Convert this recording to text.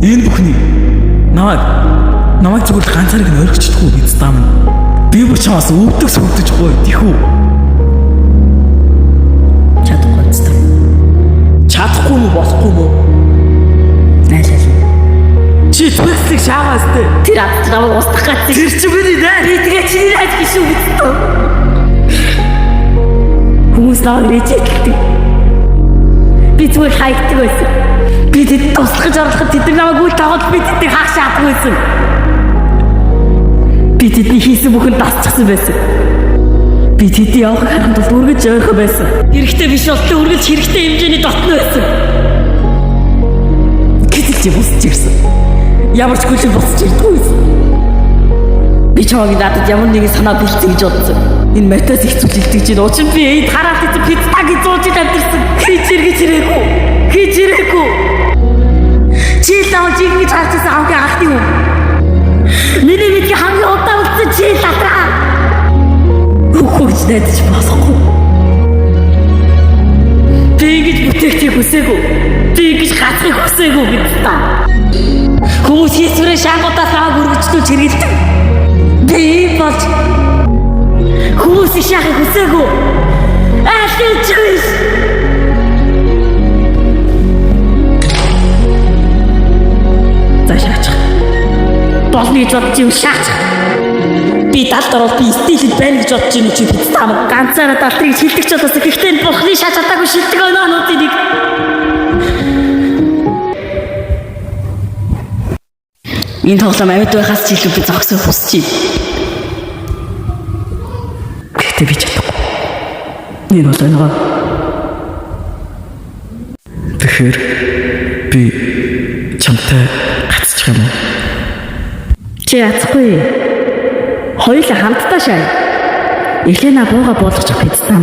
Энэ бүхний намайг зүгээр ганцаарыг нь орхичдаггүй биз даа минь. Би бүр чамаас өвдөг сүрдэж гоё тийхүү. Чадахгүй мө болохгүй мө. Найлал. Чи түлхлийг шаагаас тэ. Тэр намайг устгах гэж. Тэр чи миний наа. Би тэгээ чиний хайж гişүү үзтээ. Хүмүүс намайг рejectдэг. Би зүгээр хайгдаг байсан. Би тэд туслахж орлоход тэд намайг үл тоглоод би тэдийг хаах шаарддаг байсан. Би тэдний хийсэн бүхэн дасчихсан байсан. Би тэдний явахыг харахад бол үргэж ойрхон байсан. Хэрэгтэй биш болтой үргэлж хэрэгтэй хэмжээний дотно байсан. Гэтэл чи босч ирсэн. Ямар ч хүлэн босч ирдгүй байсан. Би чамайг надад ямар нэгэн санаа бэлдсэн гэж бодсон. Энэ матас их зүйлэлдэг чинь уучин би энд хараад эцэг пиццагийн зууж амьдэрсэн. Хийж ирээгүй. Чи лааж ингэж харчихсан хамгийн анхны хүн. Миний мэдээ хамгийн удаан үлдсэн чи латраа. Хөөж найдаж болохгүй. Би ингэж бүтээгчийг хүсээгүй. Би ингэж гацхыг хүсээгүй гэж та. Хүмүүс хийсвэрээ шангуудаас аваад өргөжлөж хэрэгэлдэг. Би болж хүмүүс их шахыг хүсээгүй. Ахиж биш. Зашаач. Болны гэж бодож юм шаач. Би талд ороод би стилэд байна гэж бодож юм чи бид таам ганцаараа далдрыг шилдэг ч болоос гэхдээ энэ бурхны шаач чадаагүй шилдэг өнөөнүүдийн нэг. Энэ тоглоом амьд байхаас ч илүү би зогсох хүсэж байна. Гэхдээ би чадахгүй. Энэ бол нөгөө. Тэгэхээр би чамтай гацчих юм уу? Чи яцхгүй. Хоёулаа хамтдаа шаа. Елена бууга буулгах биз таа.